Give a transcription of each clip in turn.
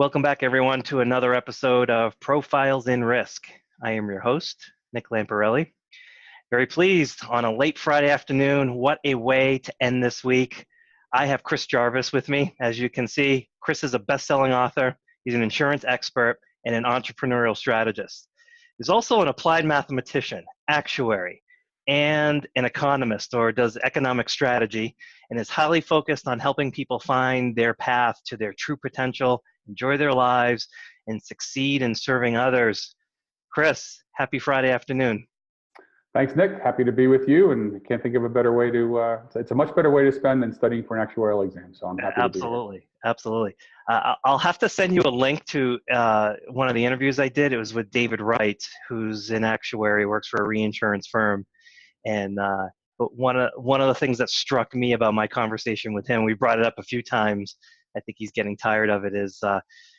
Welcome back, everyone, to another episode of Profiles in Risk. I am your host, Nick Lamparelli. Very pleased on a late Friday afternoon. What a way to end this week. I have Chris Jarvis with me. As you can see, Chris is a best-selling author. He's an insurance expert and an entrepreneurial strategist. He's also an applied mathematician, actuary, and an economist, or does economic strategy, and is highly focused on helping people find their path to their true potential, enjoy their lives, and succeed in serving others. Chris, happy Friday afternoon. Thanks, Nick. Happy to be with you, and I can't think of a better way to, it's a much better way to spend than studying for an actuarial exam, so I'm happy to be here. Absolutely. I'll have to send you a link to one of the interviews I did. It was with David Wright, who's an actuary, works for a reinsurance firm. And but one of the things that struck me about my conversation with him, we brought it up a few times, I think he's getting tired of it, is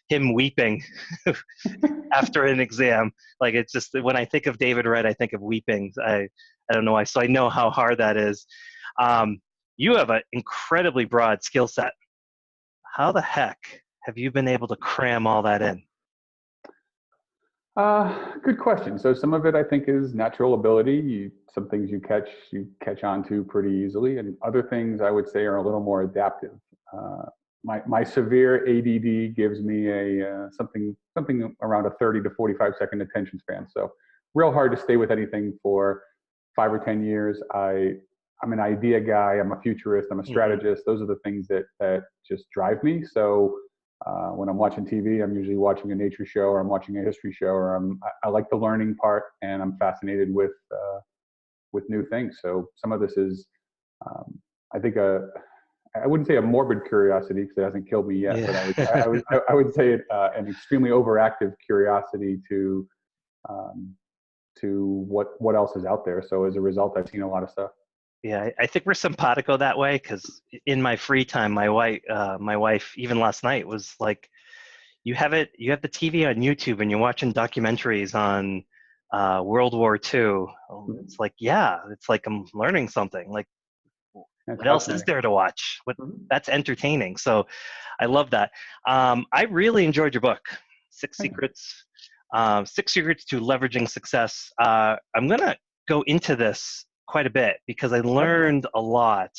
him weeping after an exam. Like, it's just, when I think of David Wright, I think of weeping. I don't know why, so I know how hard that is. You have an incredibly broad skill set. How the heck have you been able to cram all that in? Good question. So some of it I think is natural ability. Some things you catch on to pretty easily, and other things I would say are a little more adaptive. My severe ADD gives me a something around a 30 to 45 second attention span. So real hard to stay with anything for 5 or 10 years. I'm an idea guy. I'm a futurist. I'm a strategist. Those are the things that just drive me. So when I'm watching TV, I'm usually watching a nature show, or I'm watching a history show, or I like the learning part, and I'm fascinated with new things. So some of this is, I think, I wouldn't say a morbid curiosity, because it hasn't killed me yet, Yeah. but I would say an extremely overactive curiosity to what else is out there. So as a result, I've seen a lot of stuff. Yeah, I think we're simpatico that way, because in my free time, my wife, even last night, was like, you have the TV on YouTube and you're watching documentaries on World War II. It's like, yeah, it's like I'm learning something. Like, what else is there to watch? That's entertaining. So I love that. I really enjoyed your book, Six Secrets to Leveraging Success. I'm going to go into this quite a bit because I learned a lot.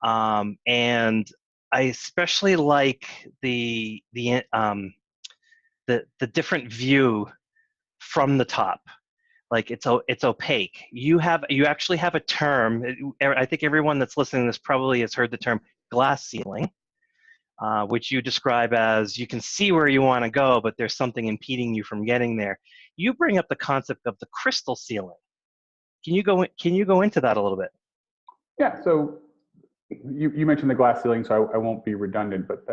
And I especially like the different view from the top. Like, it's opaque. You actually have a term. I think everyone that's listening to this probably has heard the term glass ceiling, which you describe as you can see where you want to go, but there's something impeding you from getting there. You bring up the concept of the crystal ceiling. Can you go into that a little bit? Yeah. So you mentioned the glass ceiling, so I won't be redundant, but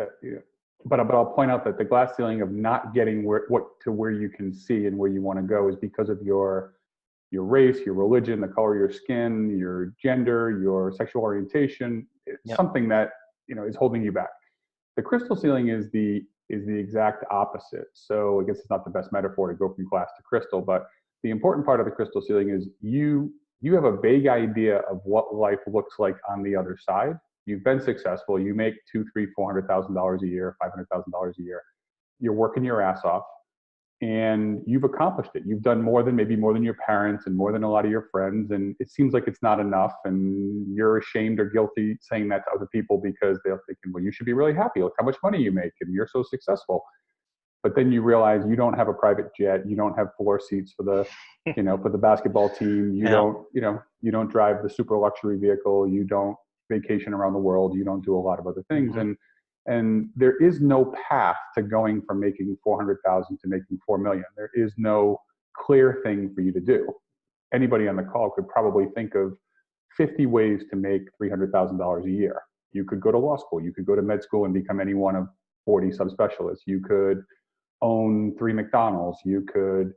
I'll point out that the glass ceiling of not getting where you can see and where you want to go is because of your race, your religion, the color of your skin, your gender, your sexual orientation. It's something that is holding you back. The crystal ceiling is the exact opposite. So I guess it's not the best metaphor to go from glass to crystal, but the important part of the crystal ceiling is you have a vague idea of what life looks like on the other side. You've been successful. You make $200,000, $300,000, $400,000 a year, $500,000 a year. You're working your ass off, and you've accomplished it. You've done more than your parents and more than a lot of your friends, and it seems like it's not enough, and you're ashamed or guilty saying that to other people because they're thinking, well, you should be really happy. Look how much money you make, and you're so successful. But then you realize you don't have a private jet, you don't have 4 seats for the, for the basketball team. You don't drive the super luxury vehicle. You don't vacation around the world. You don't do a lot of other things. And there is no path to going from making 400,000 to making 4 million. There is no clear thing for you to do. Anybody on the call could probably think of 50 ways to make $300,000 a year. You could go to law school. You could go to med school and become any one of 40 subspecialists. You could own 3 McDonald's. You could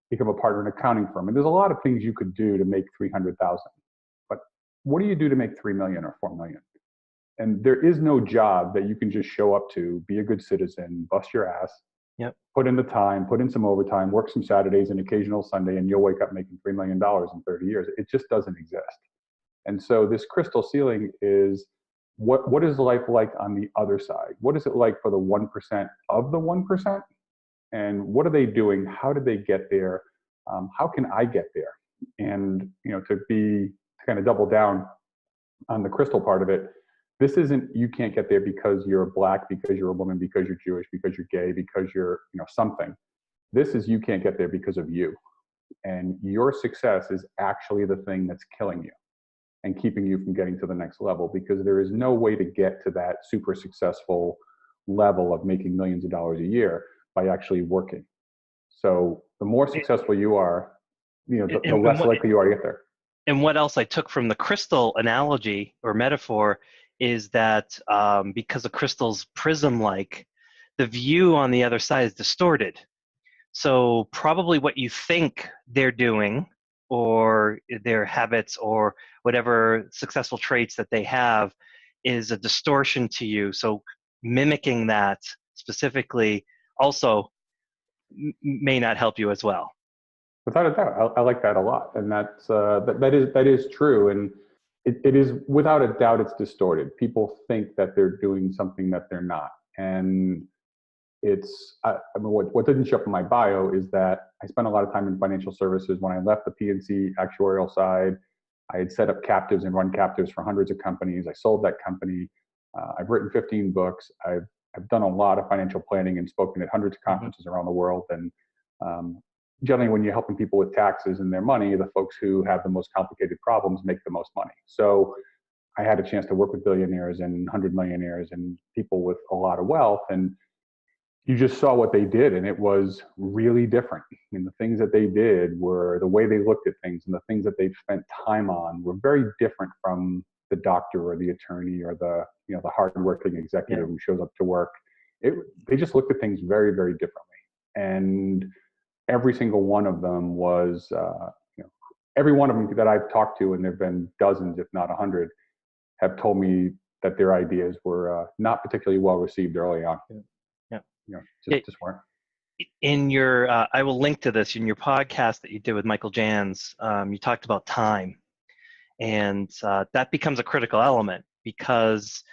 become a partner in an accounting firm. And there's a lot of things you could do to make 300,000. But what do you do to make 3 million or 4 million? And there is no job that you can just show up to, be a good citizen, bust your ass, put in the time, put in some overtime, work some Saturdays and occasional Sunday, and you'll wake up making $3 million in 30 years. It just doesn't exist. And so this crystal ceiling is what is life like on the other side? What is it like for the 1% of the 1%? And what are they doing? How did they get there? How can I get there? And to kind of double down on the crystal part of it, this isn't you can't get there because you're black, because you're a woman, because you're Jewish, because you're gay, because you're something. This is you can't get there because of you. And your success is actually the thing that's killing you and keeping you from getting to the next level, because there is no way to get to that super successful level of making millions of dollars a year by actually working. So the more successful you are, the less likely you are to get there. And what else I took from the crystal analogy or metaphor is that because the crystal's prism-like, the view on the other side is distorted. So probably what you think they're doing, or their habits, or whatever successful traits that they have, is a distortion to you. So mimicking that specifically also may not help you as well. Without a doubt, I like that a lot, and that is true, and it is without a doubt it's distorted. People think that they're doing something that they're not, and what didn't show up in my bio is that I spent a lot of time in financial services. When I left the P&C actuarial side, I had set up captives and run captives for hundreds of companies. I sold that company. I've written 15 books. I've done a lot of financial planning and spoken at hundreds of conferences around the world. And generally, when you're helping people with taxes and their money, the folks who have the most complicated problems make the most money. So I had a chance to work with billionaires and 100 millionaires and people with a lot of wealth. And you just saw what they did, and it was really different. And the things that they did were the way they looked at things, and the things that they spent time on were very different from the doctor or the attorney or the hardworking executive who shows up to work. They just looked at things very, very differently. And every single one of them was, every one of them that I've talked to, and there've been dozens, if not 100, have told me that their ideas were not particularly well received early on. Just weren't. In your, I will link to this, in your podcast that you did with Michael Jans, you talked about time. And that becomes a critical element, because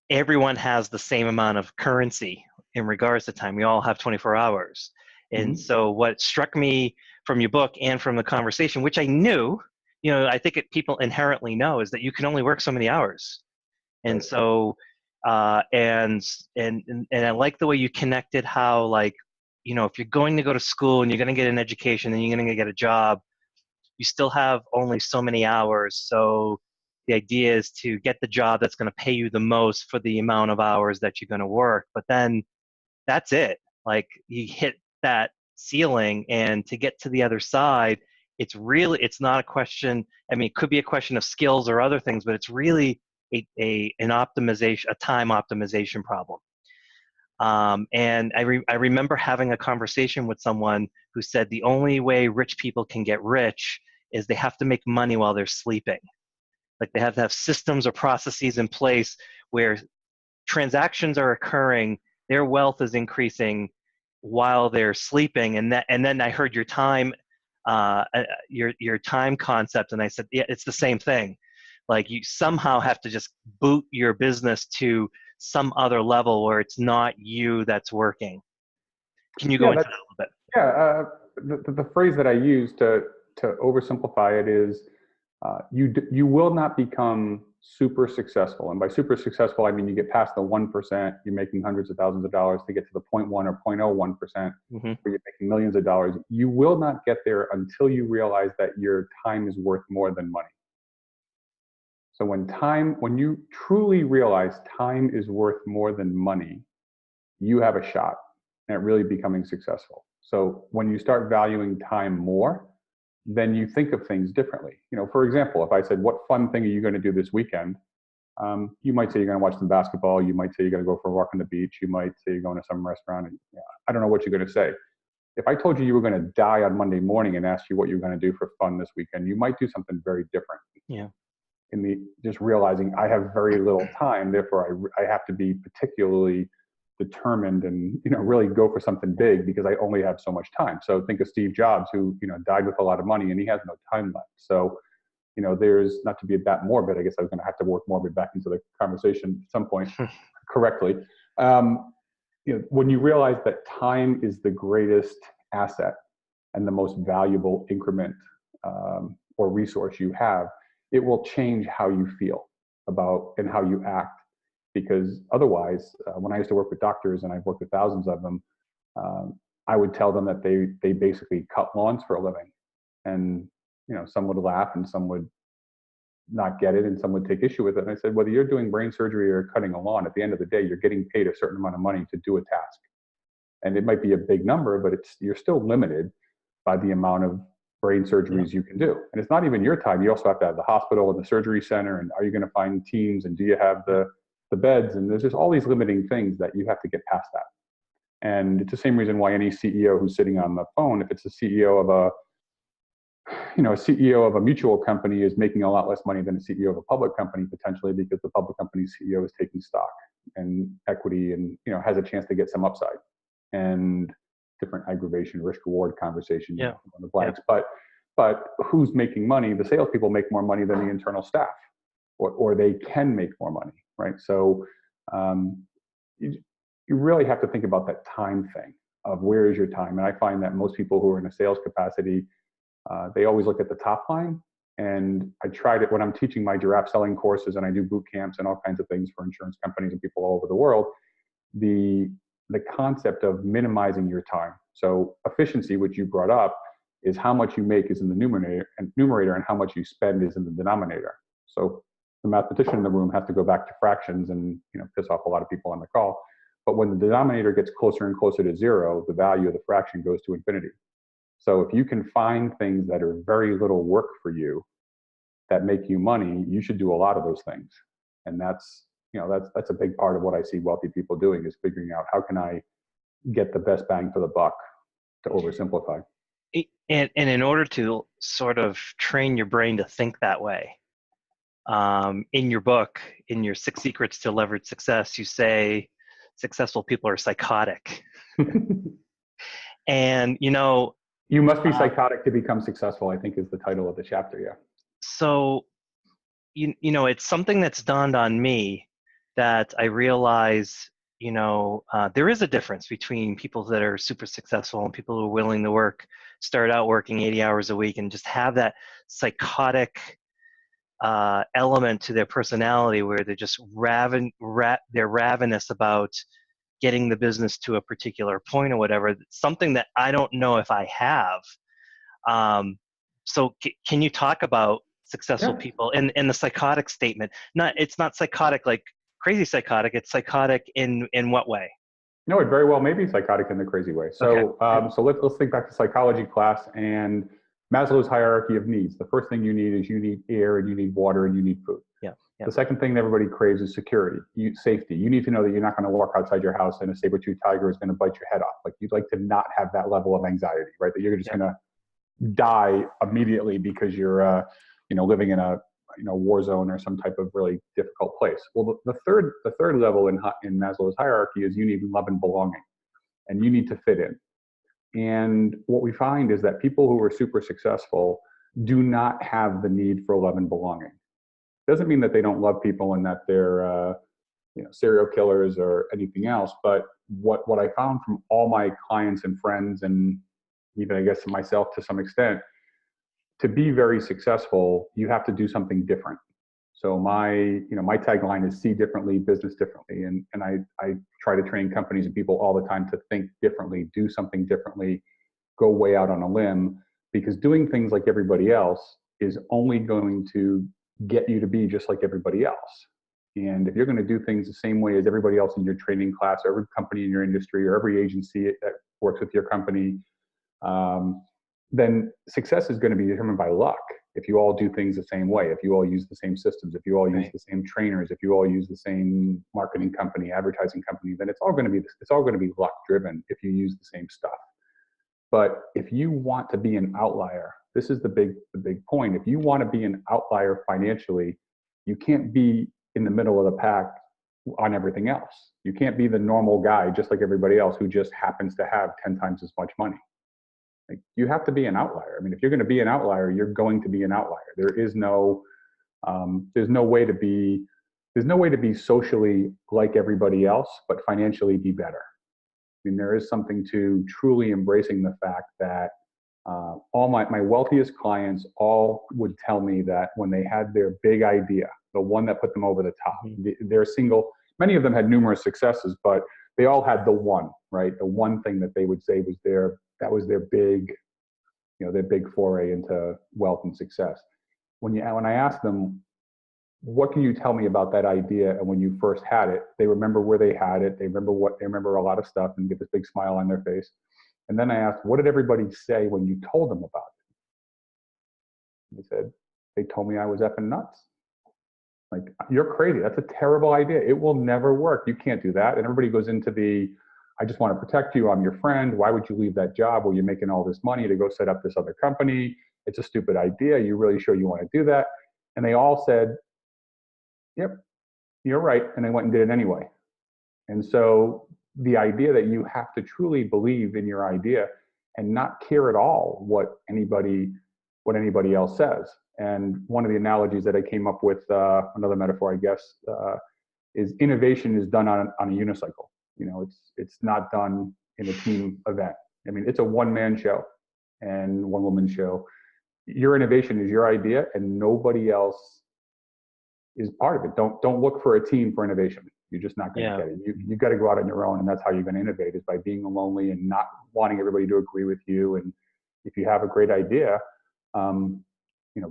everyone has the same amount of currency in regards to time. We all have 24 hours. And so what struck me from your book and from the conversation, which I knew, I think people inherently know, is that you can only work so many hours. And so and I like the way you connected how, if you're going to go to school and you're going to get an education and you're going to get a job, you still have only so many hours. So the idea is to get the job that's going to pay you the most for the amount of hours that you're going to work. But then that's it. Like, you hit that ceiling, and to get to the other side, it's not a question. I mean, it could be a question of skills or other things, but it's really a time optimization problem. And I remember having a conversation with someone who said the only way rich people can get rich is they have to make money while they're sleeping. Like, they have to have systems or processes in place where transactions are occurring, their wealth is increasing while they're sleeping. And then I heard your time concept, and I said, yeah, it's the same thing. Like, you somehow have to just boot your business to some other level where it's not you that's working. Can you go into that a little bit? Yeah, the phrase that I use to oversimplify it is, you will not become super successful. And by super successful, I mean you get past the 1%, you're making hundreds of thousands of dollars, to get to the 0.1 or 0.01%, where you're making millions of dollars. You will not get there until you realize that your time is worth more than money. So when you truly realize time is worth more than money, you have a shot at really becoming successful. So when you start valuing time more, then you think of things differently. For example, if I said, what fun thing are you going to do this weekend? You might say you're going to watch some basketball. You might say you're going to go for a walk on the beach. You might say you're going to some restaurant. And, I don't know what you're going to say. If I told you you were going to die on Monday morning and asked you what you're going to do for fun this weekend, you might do something very different. Yeah. Just realizing I have very little time, therefore I have to be particularly determined and really go for something big, because I only have so much time. So think of Steve Jobs, who died with a lot of money and he has no time left. So there's, not to be that morbid, I guess I was going to have to work morbid back into the conversation at some point correctly. When you realize that time is the greatest asset and the most valuable increment or resource you have, it will change how you feel about and how you act. Because otherwise, when I used to work with doctors, and I've worked with thousands of them, I would tell them that they basically cut lawns for a living. And some would laugh and some would not get it and some would take issue with it. And I said, whether you're doing brain surgery or cutting a lawn, at the end of the day, you're getting paid a certain amount of money to do a task. And it might be a big number, but you're still limited by the amount of brain surgeries you can do. And it's not even your time. You also have to have the hospital and the surgery center. And are you going to find teams? And do you have the beds? And there's just all these limiting things that you have to get past that. And it's the same reason why any CEO who's sitting on the phone, if it's a CEO of a mutual company, is making a lot less money than a CEO of a public company, potentially, because the public company's CEO is taking stock and equity and, has a chance to get some upside and different aggravation, risk reward conversation on the blanks. But who's making money? The salespeople make more money than the internal staff, or they can make more money, right? So you really have to think about that time thing of where is your time. And I find that most people who are in a sales capacity, they always look at the top line. And I tried it when I'm teaching my giraffe selling courses, and I do boot camps and all kinds of things for insurance companies and people all over the world. The concept of minimizing your time. So efficiency, which you brought up, is how much you make is in the numerator, and how much you spend is in the denominator. So the mathematician in the room has to go back to fractions and piss off a lot of people on the call. But when the denominator gets closer and closer to zero, the value of the fraction goes to infinity. So if you can find things that are very little work for you that make you money, you should do a lot of those things. And that's a big part of what I see wealthy people doing, is figuring out how can I get the best bang for the buck, to oversimplify. And in order to sort of train your brain to think that way, in your book, in your 6 Secrets to Leverage Success, you say successful people are psychotic. And, you must be psychotic to become successful, I think, is the title of the chapter. Yeah. So, it's something that's dawned on me that I realize, there is a difference between people that are super successful and people who are willing to start out working 80 hours a week and just have that psychotic element to their personality where they're just they're ravenous about getting the business to a particular point or whatever. Something that I don't know if I have. So can you talk about successful people and the psychotic statement? It's not psychotic like crazy psychotic. It's psychotic in what way? No, it very well may be psychotic in the crazy way. So, so let's think back to psychology class and Maslow's hierarchy of needs. The first thing you need is you need air, and you need water, and you need food. Yeah. The second thing that everybody craves is security, safety. You need to know that you're not going to walk outside your house and a saber-toothed tiger is going to bite your head off. Like, you'd like to not have that level of anxiety, right? That you're just going to die immediately because you're, living in a war zone or some type of really difficult place. Well, the third level in Maslow's hierarchy is you need love and belonging, and you need to fit in. And what we find is that people who are super successful do not have the need for love and belonging. Doesn't mean that they don't love people and that they're serial killers or anything else. But what I found from all my clients and friends, and even I guess myself to some extent, to be very successful, you have to do something different. So my tagline is see differently, business differently. And I try to train companies and people all the time to think differently, do something differently, go way out on a limb, because doing things like everybody else is only going to get you to be just like everybody else. And if you're going to do things the same way as everybody else in your training class, or every company in your industry, or every agency that works with your company, then success is going to be determined by luck. If you all do things the same way, if you all use the same systems, if you all use the same trainers, if you all use the same marketing company, advertising company, then it's all going to be luck driven if you use the same stuff. But if you want to be an outlier, this is the big point. If you want to be an outlier financially, you can't be in the middle of the pack on everything else. You can't be the normal guy just like everybody else who just happens to have 10 times as much money. Like, you have to be an outlier. I mean, if you're going to be an outlier, you're going to be an outlier. There's no way to be, socially like everybody else, but financially be better. I mean, there is something to truly embracing the fact that all my wealthiest clients all would tell me that when they had their big idea, the one that put them over the top, their single, many of them had numerous successes, but they all had the one, right? The one thing that they would say was their big, their big foray into wealth and success. When I asked them, what can you tell me about that idea and when you first had it, they remember where they had it, they remember a lot of stuff and get this big smile on their face. And then I asked, what did everybody say when you told them about it? They said, they told me I was effing nuts. Like, you're crazy. That's a terrible idea. It will never work. You can't do that. And everybody goes into I just want to protect you. I'm your friend. Why would you leave that job where you're making all this money to go set up this other company? It's a stupid idea. You really sure you want to do that? And they all said, yep, you're right. And they went and did it anyway. And so the idea that you have to truly believe in your idea and not care at all what anybody else says. And one of the analogies that I came up with, another metaphor, I guess, is innovation is done on a unicycle. It's not done in a team event. I mean, it's a one-man show and one-woman show. Your innovation is your idea, and nobody else is part of it. Don't look for a team for innovation. You're just not going to get it. You got to go out on your own, and that's how you're going to innovate, is by being lonely and not wanting everybody to agree with you. And if you have a great idea,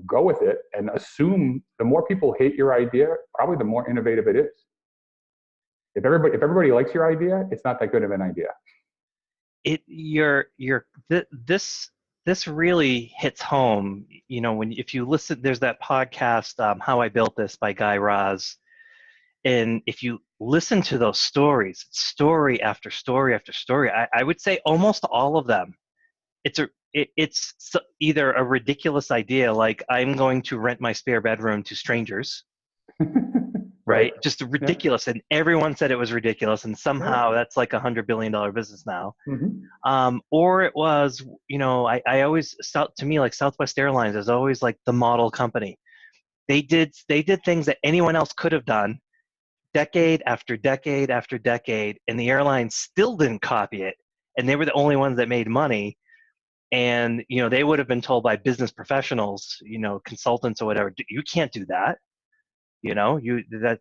go with it and assume the more people hate your idea, probably the more innovative it is. If everybody likes your idea, it's not that good of an idea. This really hits home. If you listen, there's that podcast, How I Built This by Guy Raz. And if you listen to those stories, story after story after story, I would say almost all of them, it's either a ridiculous idea, like I'm going to rent my spare bedroom to strangers, right? Just ridiculous. Yeah. And everyone said it was ridiculous. And somehow that's like $100 billion business now. Mm-hmm. Or it was, I always, to me, like Southwest Airlines is always like the model company. They did things that anyone else could have done, decade after decade after decade, and the airline still didn't copy it. And they were the only ones that made money. And, they would have been told by business professionals, consultants or whatever, you can't do that.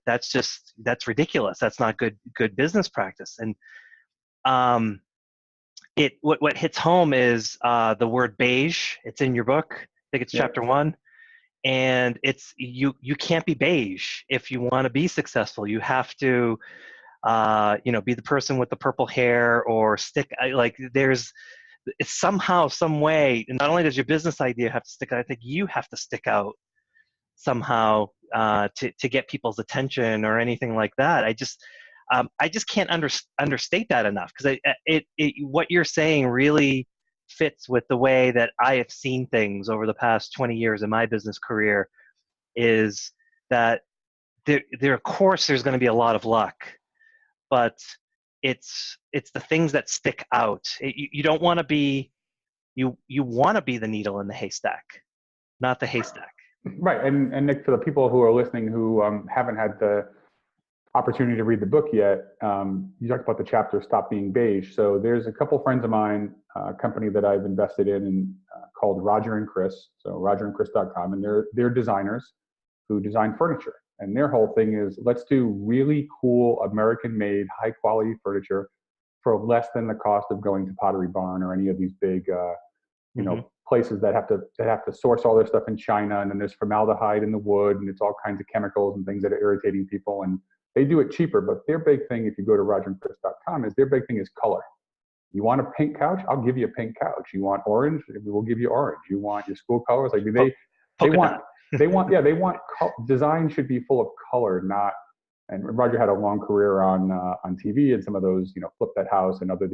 That's ridiculous. That's not good business practice. And what hits home is the word beige. It's in your book. I think it's chapter 1. And it's you can't be beige if you want to be successful. You have to be the person with the purple hair, or it's somehow, some way, not only does your business idea have to stick out, I think you have to stick out somehow to get people's attention or anything like that. I just can't understate that enough, because what you're saying really fits with the way that I have seen things over the past 20 years in my business career, is that there of course there's going to be a lot of luck, but it's the things that stick out. You don't want to be, you want to be the needle in the haystack, not the haystack. Right. And Nick, for the people who are listening who haven't had the opportunity to read the book yet, you talked about the chapter Stop Being Beige. So there's a couple friends of mine, a company that I've invested in called Roger and Chris, so rogerandchris.com, and they're designers who design furniture. And their whole thing is, let's do really cool American-made, high-quality furniture for less than the cost of going to Pottery Barn or any of these big, places that have to source all their stuff in China, and then there's formaldehyde in the wood, and it's all kinds of chemicals and things that are irritating people. And they do it cheaper, but their big thing, if you go to rogerandchris.com, is their big thing is color. You want a pink couch? I'll give you a pink couch. You want orange? We'll give you orange. You want your school colors? Like they want design should be full of color, not. And Roger had a long career on TV and some of those, Flip That House and other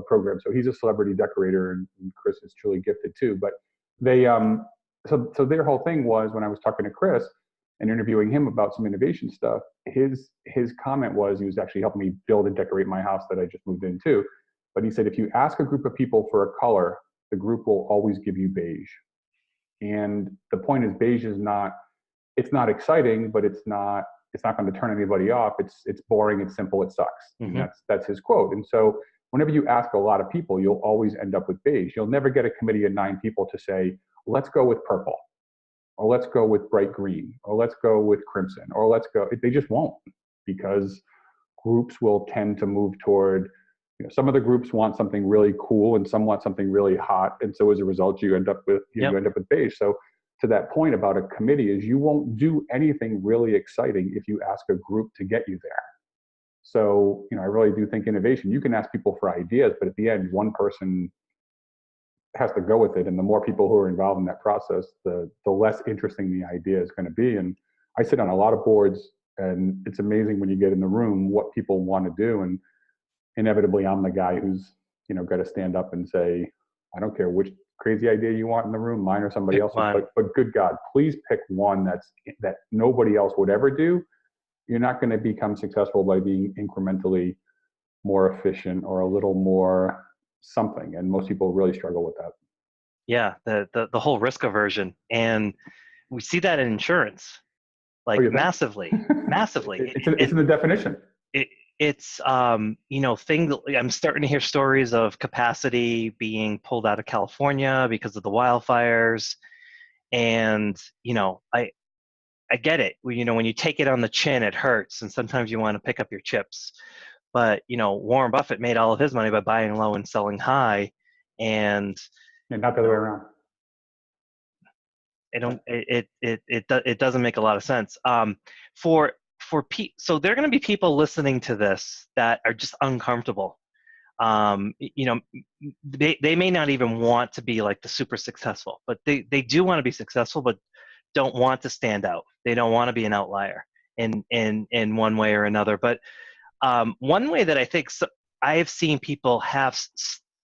programs. So he's a celebrity decorator, and Chris is truly gifted too. But they, so their whole thing was, when I was talking to Chris and interviewing him about some innovation stuff, his comment was, he was actually helping me build and decorate my house that I just moved into. But he said, if you ask a group of people for a color, the group will always give you beige. And the point is, beige is not, it's not exciting, but it's not going to turn anybody off. It's boring, it's simple, it sucks. And that's his quote. And so whenever you ask a lot of people, you'll always end up with beige. You'll never get a committee of 9 people to say, let's go with purple, or let's go with bright green, or let's go with crimson, or let's go. They just won't, because groups will tend to move toward, some of the groups want something really cool and some want something really hot. And so as a result, you end up with, you end up with beige. So to that point about a committee is, you won't do anything really exciting if you ask a group to get you there. So, I really do think innovation, you can ask people for ideas, but at the end, one person has to go with it. And the more people who are involved in that process, the less interesting the idea is going to be. And I sit on a lot of boards, and it's amazing when you get in the room what people want to do. And inevitably, I'm the guy who's, got to stand up and say, I don't care which crazy idea you want in the room, mine or somebody else's, but good God, please pick one that nobody else would ever do. You're not going to become successful by being incrementally more efficient or a little more something. And most people really struggle with that. Yeah, the whole risk aversion. And we see that in insurance, like massively. It's in the definition. It's thing. I'm starting to hear stories of capacity being pulled out of California because of the wildfires, and I get it. When you take it on the chin, it hurts, and sometimes you want to pick up your chips. But Warren Buffett made all of his money by buying low and selling high, and not the other way around. It doesn't make a lot of sense. So there are going to be people listening to this that are just uncomfortable. They may not even want to be like the super successful, but they do want to be successful, but don't want to stand out. They don't want to be an outlier in one way or another. But one way that I think I have seen people have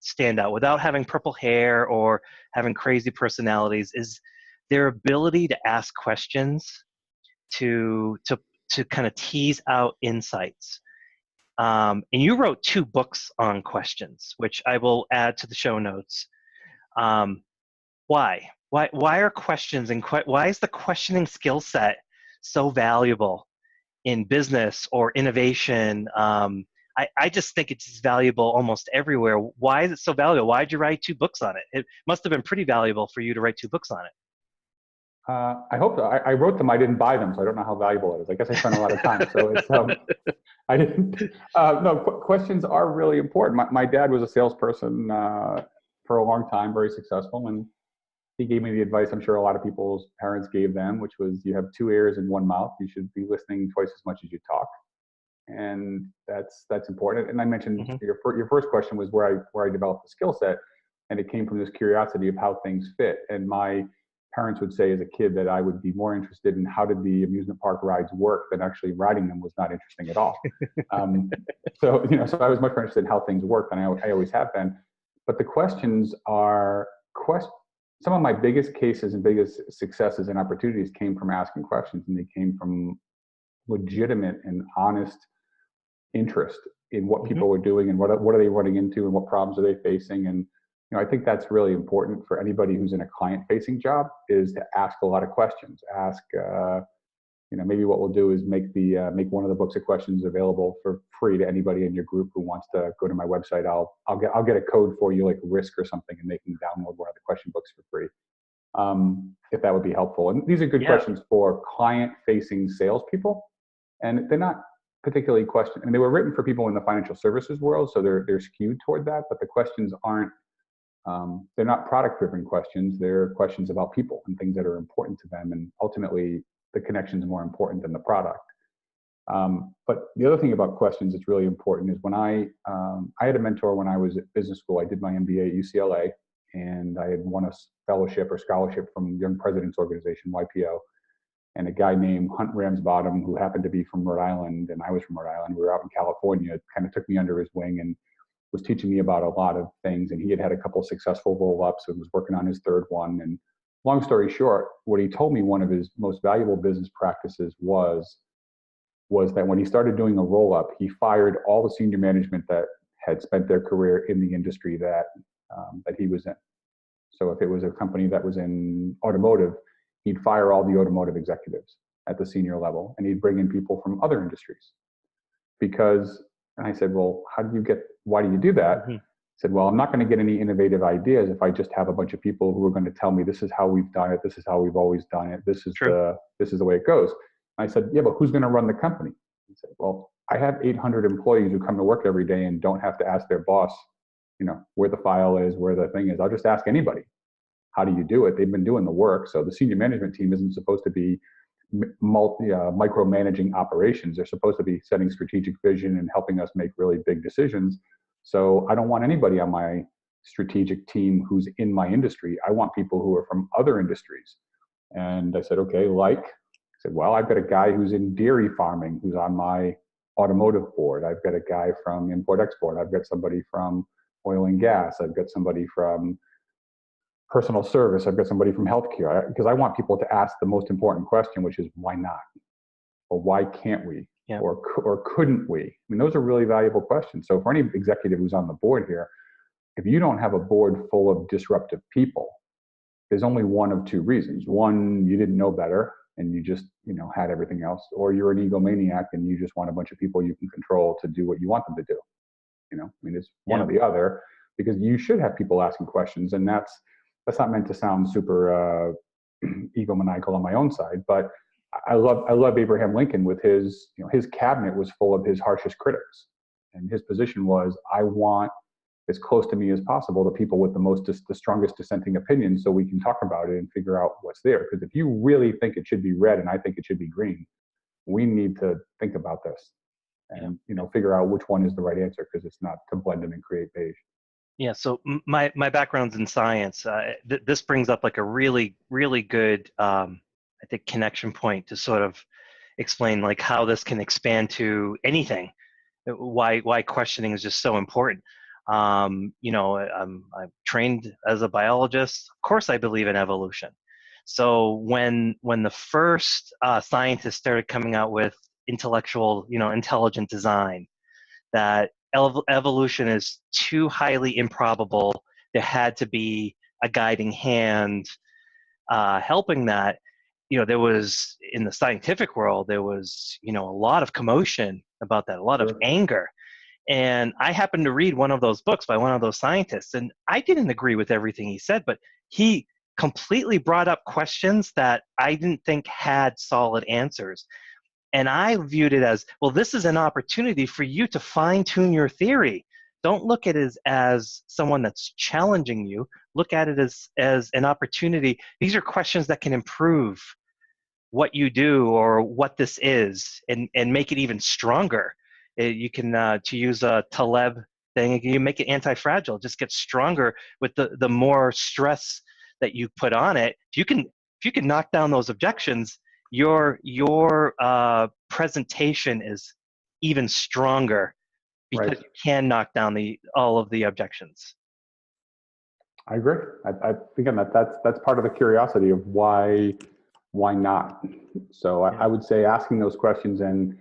stand out without having purple hair or having crazy personalities is their ability to ask questions to kind of tease out insights. And you wrote 2 books on questions, which I will add to the show notes. Why? Why are questions and why is the questioning skill set so valuable in business or innovation? I just think it's valuable almost everywhere. Why is it so valuable? Why did you write 2 books on it? It must have been pretty valuable for you to write 2 books on it. I hope so. I wrote them. I didn't buy them, so I don't know how valuable it is. I guess I spent a lot of time. So it's I didn't. No, questions are really important. My dad was a salesperson for a long time, very successful, and he gave me the advice I'm sure a lot of people's parents gave them, which was, you have 2 ears and 1 mouth. You should be listening twice as much as you talk, and that's important. And I mentioned your first question was where I developed the skill set, and it came from this curiosity of how things fit. And my parents would say as a kid that I would be more interested in how did the amusement park rides work than actually riding them was not interesting at all. So I was much more interested in how things work than I always have been. But the questions are some of my biggest cases and biggest successes and opportunities came from asking questions, and they came from legitimate and honest interest in what people were doing and what are they running into and what problems are they facing. And I think that's really important for anybody who's in a client-facing job, is to ask a lot of questions. Ask, maybe what we'll do is make one of the books of questions available for free to anybody in your group who wants to go to my website. I'll get a code for you, like Risk or something, and they can download one of the question books for free, if that would be helpful. And these are good questions for client-facing salespeople, and they're not particularly questions. And they were written for people in the financial services world, so they're skewed toward that. But the questions aren't. They're not product-driven questions. They're questions about people and things that are important to them. And ultimately, the connection is more important than the product. But the other thing about questions that's really important is when I had a mentor when I was at business school. I did my MBA at UCLA, and I had won a fellowship or scholarship from Young Presidents Organization, YPO. And a guy named Hunt Ramsbottom, who happened to be from Rhode Island, and I was from Rhode Island. We were out in California, kind of took me under his wing and was teaching me about a lot of things. And he had a couple of successful roll-ups and was working on his 3rd one. And long story short, what he told me one of his most valuable business practices was that when he started doing a roll-up, he fired all the senior management that had spent their career in the industry that he was in. So if it was a company that was in automotive, he'd fire all the automotive executives at the senior level, and he'd bring in people from other industries. Because, and I said, well, why do you do that? Mm-hmm. He said, well, I'm not going to get any innovative ideas if I just have a bunch of people who are going to tell me this is how we've done it, this is how we've always done it, this is the way it goes. I said, yeah, but who's going to run the company? He said, well, I have 800 employees who come to work every day and don't have to ask their boss, where the file is, where the thing is. I'll just ask anybody. How do you do it? They've been doing the work. So the senior management team isn't supposed to be micromanaging operations. They're supposed to be setting strategic vision and helping us make really big decisions. So I don't want anybody on my strategic team who's in my industry. I want people who are from other industries. And I said, okay, I said, well, I've got a guy who's in dairy farming who's on my automotive board. I've got a guy from import-export. I've got somebody from oil and gas. I've got somebody from personal service. I've got somebody from healthcare, because I want people to ask the most important question, which is why not? Or why can't we? Yeah. Or couldn't we? I mean, those are really valuable questions. So for any executive who's on the board here, if you don't have a board full of disruptive people, there's only one of two reasons. One, you didn't know better and you just, had everything else, or you're an egomaniac and you just want a bunch of people you can control to do what you want them to do. It's one or the other, because you should have people asking questions, and that's not meant to sound super egomaniacal on my own side, but I love Abraham Lincoln with his cabinet was full of his harshest critics, and his position was, I want as close to me as possible the people with the strongest dissenting opinions, so we can talk about it and figure out what's there. Because if you really think it should be red and I think it should be green, we need to think about this and figure out which one is the right answer, because it's not to blend them and create beige. Yeah, so my background's in science. This brings up like a really, really good, I think, connection point to sort of explain like how this can expand to anything. Why questioning is just so important. I'm trained as a biologist. Of course, I believe in evolution. So when the first scientists started coming out with intelligent design, that evolution is too highly improbable, there had to be a guiding hand helping that. There was, in the scientific world, there was a lot of commotion about that, a lot of anger. And I happened to read one of those books by one of those scientists, and I didn't agree with everything he said, but he completely brought up questions that I didn't think had solid answers. And I viewed it as, well, this is an opportunity for you to fine-tune your theory. Don't look at it as someone that's challenging you. Look at it as an opportunity. These are questions that can improve what you do or what this is, and make it even stronger. You can, to use a Taleb thing, you make it anti-fragile. Just get stronger with the more stress that you put on it. If you can knock down those objections, your presentation is even stronger, because you can knock down all of the objections. I agree. I think that's part of the curiosity of why not. So I would say asking those questions and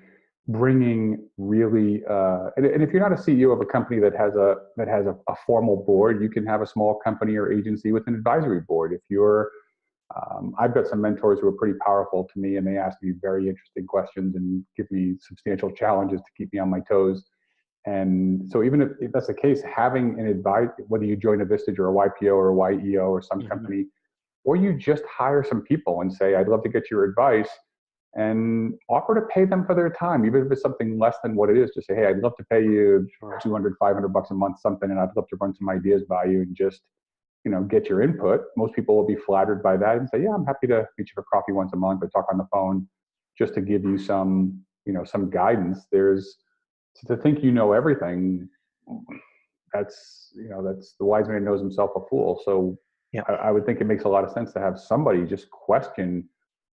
bringing really and if you're not a CEO of a company that has a formal board, you can have a small company or agency with an advisory board. If you're I've got some mentors who are pretty powerful to me, and they ask me very interesting questions and give me substantial challenges to keep me on my toes. And so even if that's the case, having an advice, whether you join a Vistage or a YPO or a YEO or some company, or you just hire some people and say, I'd love to get your advice, and offer to pay them for their time, even if it's something less than what it is. Just say, hey, I'd love to pay you $200, $500 a month, something, and I'd love to run some ideas by you and just get your input. Most people will be flattered by that and say, yeah, I'm happy to meet you for coffee once a month or talk on the phone just to give you some guidance. To think everything, that's the wise man knows himself a fool. So I would think it makes a lot of sense to have somebody just question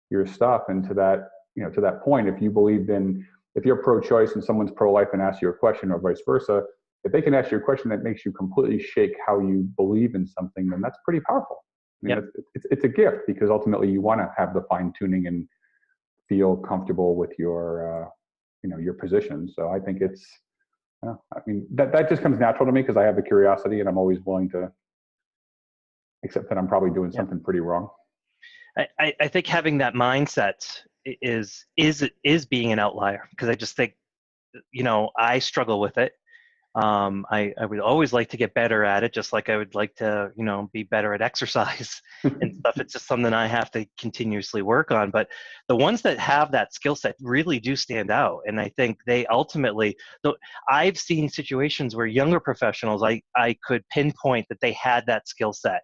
your stuff. And to that point, if you're pro-choice and someone's pro-life and asks you a question, or vice versa, if they can ask you a question that makes you completely shake how you believe in something, then that's pretty powerful. It's a gift, because ultimately you want to have the fine tuning and feel comfortable with your position. So I think that just comes natural to me, because I have the curiosity and I'm always willing to except that I'm probably doing Yeah. something pretty wrong. I think having that mindset is being an outlier, because I just think, I struggle with it. I would always like to get better at it, just like I would like to, be better at exercise and stuff. It's just something I have to continuously work on. But the ones that have that skill set really do stand out. And I think they ultimately, though, I've seen situations where younger professionals, I could pinpoint that they had that skill set.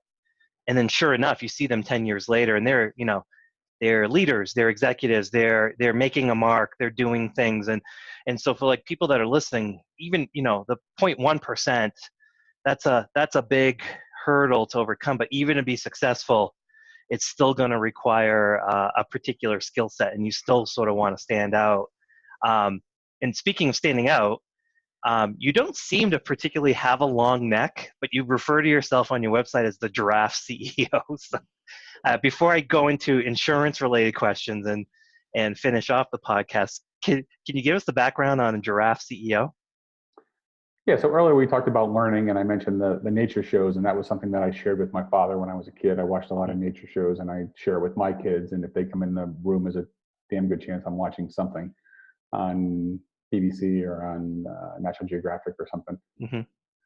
And then sure enough, you see them 10 years later and they're leaders, they're executives, they're making a mark, they're doing things. And so for like people that are listening, even, the 0.1%, that's a big hurdle to overcome. But even to be successful, it's still going to require a particular skill set, and you still sort of want to stand out. And speaking of standing out, you don't seem to particularly have a long neck, but you refer to yourself on your website as the Giraffe CEO. So, before I go into insurance-related questions and finish off the podcast, can you give us the background on Giraffe CEO? Yeah, so earlier we talked about learning, and I mentioned the nature shows, and that was something that I shared with my father when I was a kid. I watched a lot of nature shows, and I share it with my kids, and if they come in the room, there's a damn good chance I'm watching something on BBC or on National Geographic or something. Mm-hmm.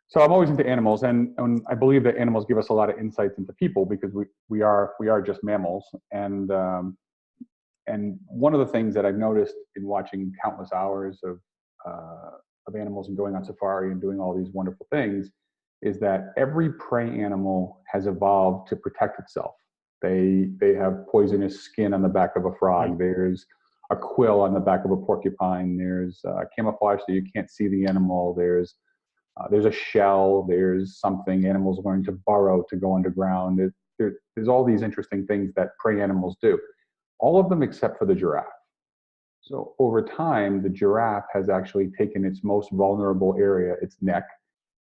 So I'm always into animals, and I believe that animals give us a lot of insights into people, because we are just mammals. And one of the things that I've noticed in watching countless hours of animals and going on safari and doing all these wonderful things is that every prey animal has evolved to protect itself. They have poisonous skin on the back of a frog. There's a quill on the back of a porcupine. There's camouflage so you can't see the animal. There's a shell. There's something animals learn to burrow to go underground. There's all these interesting things that prey animals do. All of them except for the giraffe. So over time, the giraffe has actually taken its most vulnerable area, its neck,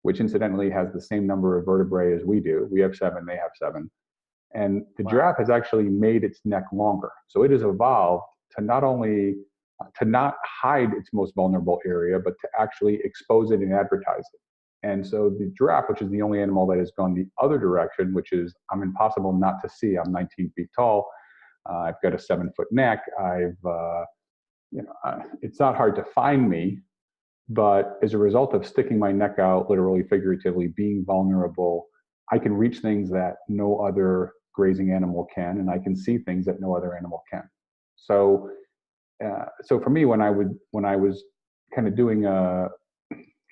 which incidentally has the same number of vertebrae as we do. We have 7, they have 7. And the giraffe has actually made its neck longer. So it has evolved to not only to not hide its most vulnerable area, but to actually expose it and advertise it. And so the giraffe, which is the only animal that has gone the other direction, which is I'm impossible not to see. I'm 19 feet tall. I've got a 7-foot neck. It's not hard to find me, but as a result of sticking my neck out, literally, figuratively, being vulnerable, I can reach things that no other grazing animal can, and I can see things that no other animal can. So for me, when I was kind of doing a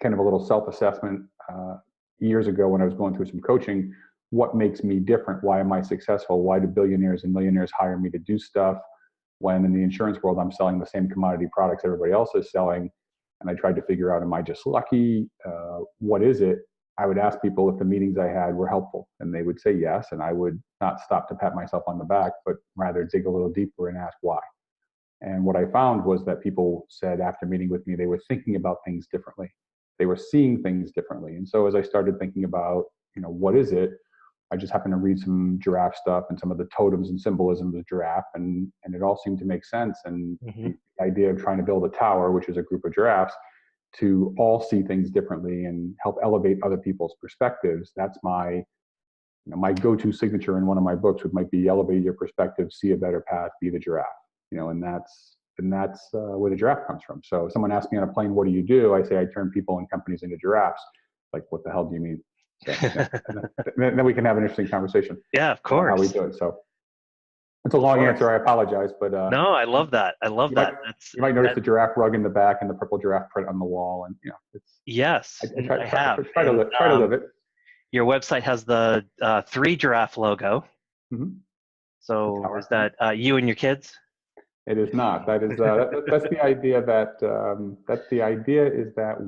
little self-assessment years ago when I was going through some coaching, what makes me different? Why am I successful? Why do billionaires and millionaires hire me to do stuff when in the insurance world I'm selling the same commodity products everybody else is selling? And I tried to figure out, am I just lucky? What is it? I would ask people if the meetings I had were helpful, and they would say yes, and I would not stop to pat myself on the back, but rather dig a little deeper and ask why. And what I found was that people said after meeting with me, they were thinking about things differently. They were seeing things differently. And so as I started thinking about, what is it? I just happened to read some giraffe stuff and some of the totems and symbolism of giraffe, and it all seemed to make sense. And the idea of trying to build a tower, which is a group of giraffes, to all see things differently and help elevate other people's perspectives. That's my go-to signature in one of my books, which might be elevate your perspective, see a better path, be the giraffe. And that's where the giraffe comes from. So if someone asks me on a plane, what do you do? I say I turn people and companies into giraffes. Like, what the hell do you mean? So, then we can have an interesting conversation. Yeah, of course. How we do it. So it's a long answer. I apologize, but no, I love that. You might notice the giraffe rug in the back and the purple giraffe print on the wall, and it's. Yes, I try to live it. Your website has the 3 giraffe logo. Mm-hmm. So is that you and your kids? It is not. That is that's the idea is that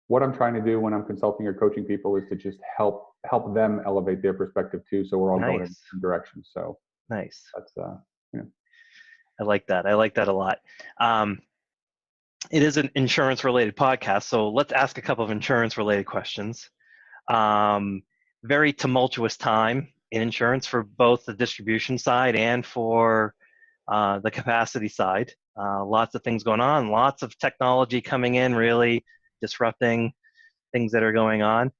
what I'm trying to do when I'm consulting or coaching people is to just help them elevate their perspective too, so we're all going in different directions. So nice. That's I like that. I like that a lot. It is an insurance related podcast, so let's ask a couple of insurance related questions. Very tumultuous time in insurance for both the distribution side and for the capacity side. Lots of things going on, lots of technology coming in, really disrupting things that are going on.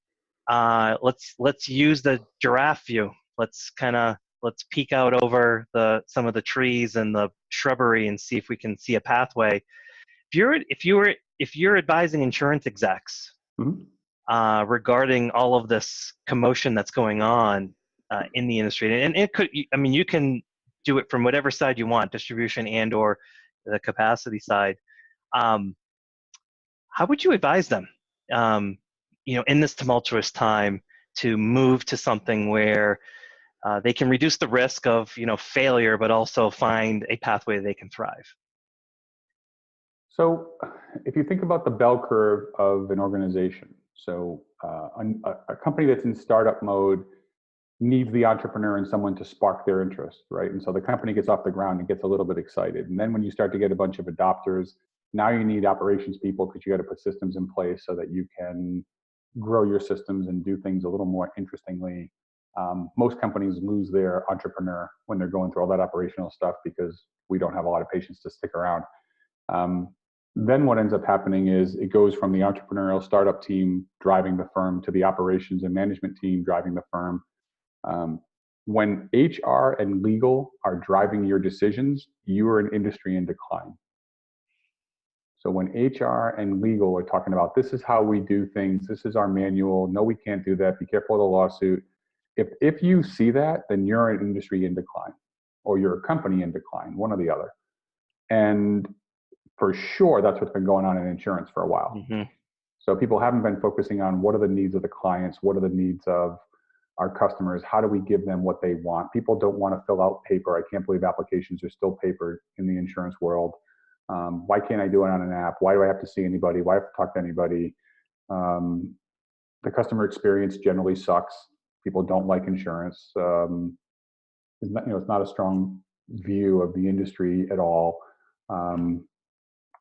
let's use the giraffe view. Let's peek out over some of the trees and the shrubbery and see if we can see a pathway. If you're advising insurance execs regarding all of this commotion that's going on in the industry, and it could, I mean, you can do it from whatever side you want, distribution and or the capacity side. How would you advise them, in this tumultuous time, to move to something where they can reduce the risk of, failure, but also find a pathway they can thrive? So if you think about the bell curve of an organization, so a company that's in startup mode needs the entrepreneur and someone to spark their interest, right? And so the company gets off the ground and gets a little bit excited. And then when you start to get a bunch of adopters, now you need operations people because you got to put systems in place so that you can grow your systems and do things a little more interestingly. Most companies lose their entrepreneur when they're going through all that operational stuff because we don't have a lot of patience to stick around. Then what ends up happening is it goes from the entrepreneurial startup team driving the firm to the operations and management team driving the firm. When HR and legal are driving your decisions, you are an industry in decline. So when HR and legal are talking about, this is how we do things, this is our manual, no, we can't do that, be careful of the lawsuit. If you see that, then you're an industry in decline, or you're a company in decline, one or the other. And for sure, that's what's been going on in insurance for a while. Mm-hmm. So people haven't been focusing on what are the needs of the clients, what are the needs of our customers, how do we give them what they want? People don't want to fill out paper. I can't believe applications are still paper in the insurance world. Why can't I do it on an app? Why do I have to see anybody? Why do I have to talk to anybody? The customer experience generally sucks. People don't like insurance. It's not a strong view of the industry at all. And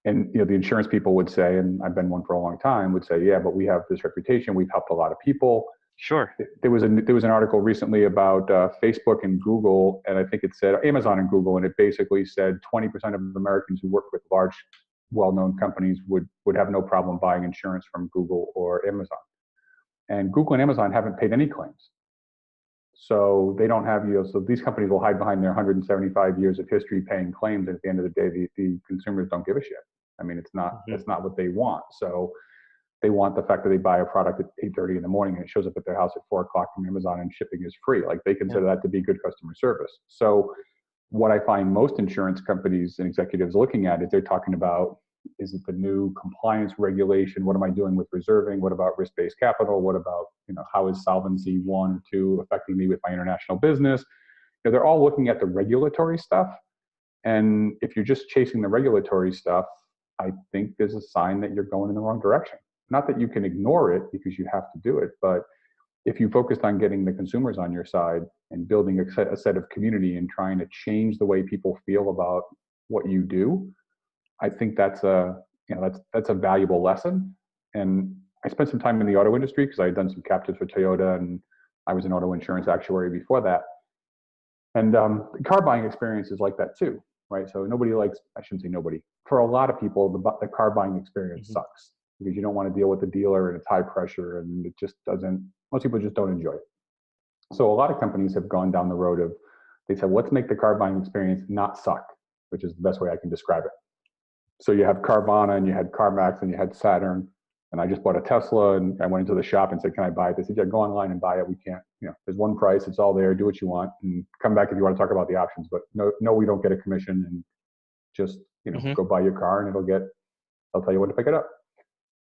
the insurance people would say, and I've been one for a long time, would say, yeah, but we have this reputation. We've helped a lot of people. Sure. There was an article recently about Facebook and Google, and I think it said Amazon and Google, and it basically said 20% of Americans who work with large, well-known companies would have no problem buying insurance from Google or Amazon. And Google and Amazon haven't paid any claims. So they don't have, so these companies will hide behind their 175 years of history paying claims, and at the end of the day, the consumers don't give a shit. I mean, it's not what they want. So they want the fact that they buy a product at 8:30 in the morning and it shows up at their house at 4 o'clock from Amazon and shipping is free. Like, they consider that to be good customer service. So what I find most insurance companies and executives looking at is they're talking about, is it the new compliance regulation? What am I doing with reserving? What about risk-based capital? What about, how is Solvency 1 or 2 affecting me with my international business? They're all looking at the regulatory stuff. And if you're just chasing the regulatory stuff, I think there's a sign that you're going in the wrong direction. Not that you can ignore it because you have to do it, but if you focused on getting the consumers on your side and building a set of community and trying to change the way people feel about what you do, I think that's a valuable lesson. And I spent some time in the auto industry because I had done some captives for Toyota, and I was an auto insurance actuary before that. And the car buying experience is like that too, right? So I shouldn't say nobody. For a lot of people, the car buying experience sucks because you don't want to deal with the dealer and it's high pressure, and most people just don't enjoy it. So a lot of companies have gone down the road of, they said, let's make the car buying experience not suck, which is the best way I can describe it. So you have Carvana and you had CarMax and you had Saturn, and I just bought a Tesla and I went into the shop and said, can I buy it? They said, yeah, go online and buy it. We can't, there's one price, it's all there, do what you want, and come back if you want to talk about the options, but no, we don't get a commission, and just, go buy your car and I'll tell you when to pick it up.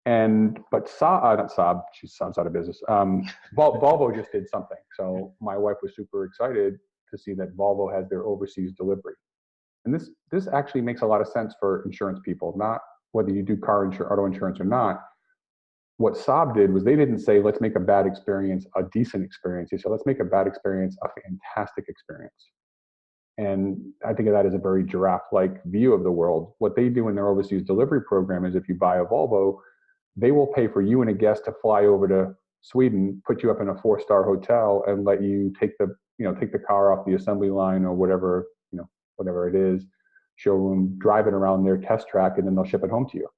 But not Saab, Saab's out of business. Volvo just did something. So my wife was super excited to see that Volvo has their overseas delivery. And this actually makes a lot of sense for insurance people, not whether you do auto insurance or not. What Saab did was, they didn't say, let's make a bad experience a decent experience. They said, let's make a bad experience a fantastic experience. And I think of that as a very giraffe-like view of the world. What they do in their overseas delivery program is, if you buy a Volvo, they will pay for you and a guest to fly over to Sweden, put you up in a 4-star hotel, and let you take the car off the assembly line or whatever it is, showroom, drive it around their test track, and then they'll ship it home to you.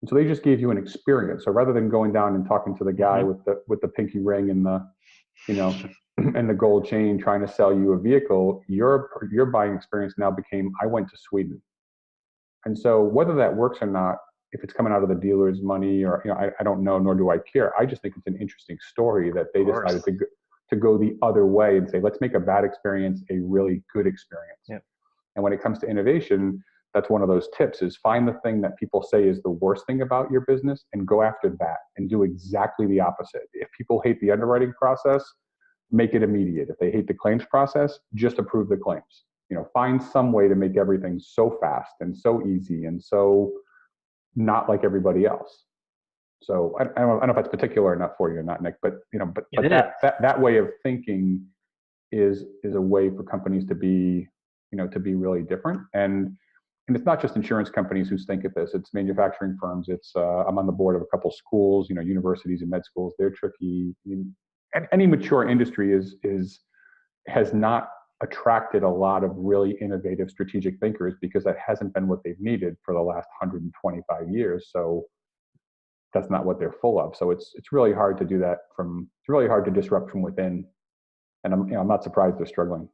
And so they just gave you an experience. So rather than going down and talking to the guy with the pinky ring and the, you know, and the gold chain trying to sell you a vehicle, your buying experience now became, I went to Sweden. And so whether that works or not, if it's coming out of the dealer's money or, you know, I don't know, nor do I care. I just think it's an interesting story that they decided to go the other way and say, let's make a bad experience a really good experience. Yep. And when it comes to innovation, that's one of those tips is find the thing that people say is the worst thing about your business and go after that and do exactly the opposite. If people hate the underwriting process, make it immediate. If they hate the claims process, just approve the claims. You know, find some way to make everything so fast and so easy and so not like everybody else. So I don't know if that's particular enough for you or not, Nick, but you know, but that way of thinking is a way for companies to be, you know, to be really different. And it's not just insurance companies who think of this. It's manufacturing firms. It's I'm on the board of a couple schools, you know, universities and med schools. They're tricky. Any mature industry has not attracted a lot of really innovative strategic thinkers because that hasn't been what they've needed for the last 125 years. So that's not what they're full of. So it's really hard to do that it's really hard to disrupt from within. And I'm not surprised they're struggling.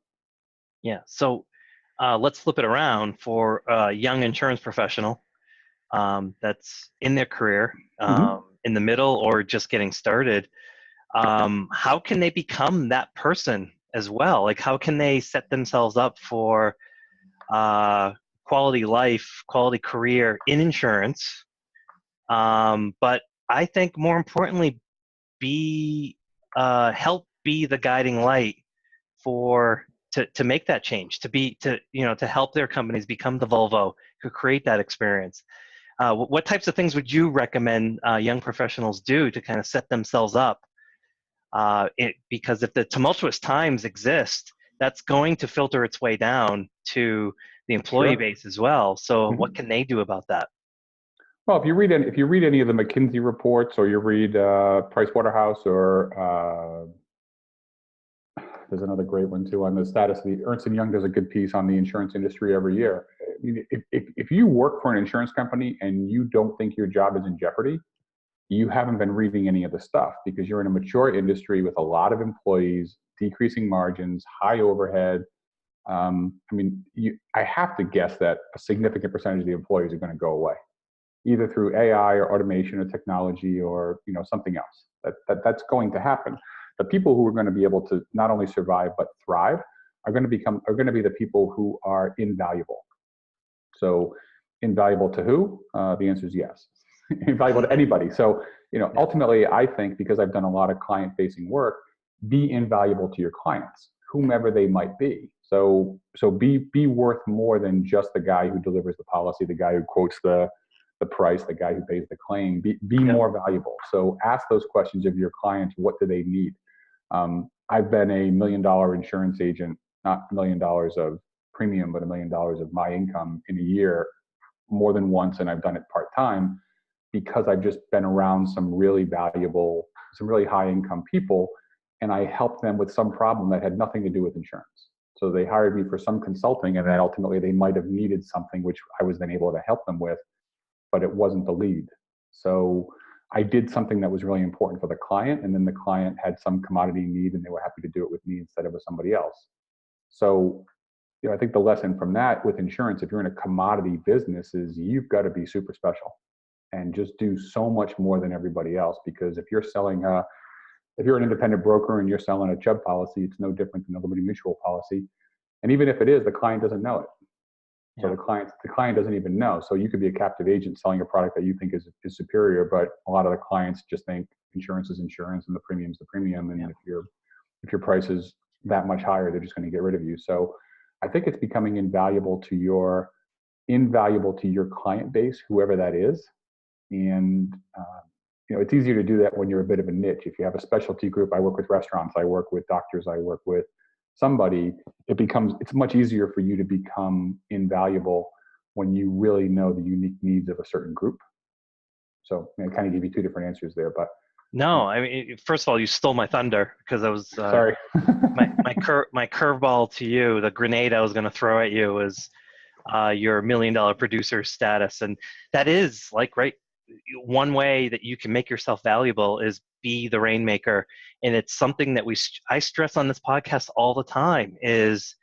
Yeah. So let's flip it around for a young insurance professional that's in their career, in the middle or just getting started. How can they become that person as well? Like, how can they set themselves up for quality life, quality career in insurance? But I think more importantly, help be the guiding light to make that change, to help their companies become the Volvo, to create that experience. What types of things would you recommend young professionals do to kind of set themselves up? Because if the tumultuous times exist, that's going to filter its way down to the employee base as well. So what can they do about that? Well, if you read any of the McKinsey reports, or you read Pricewaterhouse, or there's another great one too on the status of the Ernst & Young does a good piece on the insurance industry every year. I mean, if you work for an insurance company and you don't think your job is in jeopardy, you haven't been reading any of the stuff because you're in a mature industry with a lot of employees, decreasing margins, high overhead. I mean, I have to guess that a significant percentage of the employees are going to go away, either through AI or automation or technology or, you know, something else. That's going to happen. The people who are going to be able to not only survive but thrive are going to be the people who are invaluable. So, invaluable to who? The answer is yes. Invaluable to anybody. So, you know, ultimately, I think because I've done a lot of client-facing work, be invaluable to your clients, whomever they might be. So be worth more than just the guy who delivers the policy, the guy who quotes the price, the guy who pays the claim. Be more valuable. So ask those questions of your clients. What do they need? I've been a $1 million insurance agent, not $1 million of premium, but $1 million of my income in a year more than once, and I've done it part-time because I've just been around some really valuable, some really high-income people, and I helped them with some problem that had nothing to do with insurance. So they hired me for some consulting, and then ultimately they might have needed something which I was then able to help them with, but it wasn't the lead. So I did something that was really important for the client, and then the client had some commodity need, and they were happy to do it with me instead of with somebody else. So, you know, I think the lesson from that with insurance, if you're in a commodity business, is you've got to be super special and just do so much more than everybody else. Because if you're if you're an independent broker and you're selling a Chubb policy, it's no different than a Liberty Mutual policy. And even if it is, the client doesn't know it. So the client doesn't even know. So you could be a captive agent selling a product that you think is superior, but a lot of the clients just think insurance is insurance and the premium's the premium. And if your price is that much higher, they're just going to get rid of you. So I think it's becoming invaluable to your client base, whoever that is. And you know, it's easier to do that when you're a bit of a niche. If you have a specialty group, I work with restaurants, I work with doctors, I work with somebody, it's much easier for you to become invaluable when you really know the unique needs of a certain group. So I kind of give you two different answers there, but no, I mean, first of all, you stole my thunder because I was sorry. my curveball to you, the grenade I was going to throw at you was your $1 million producer status, and that is like right. one way that you can make yourself valuable is be the Rainmaker. And it's something that I stress on this podcast all the time is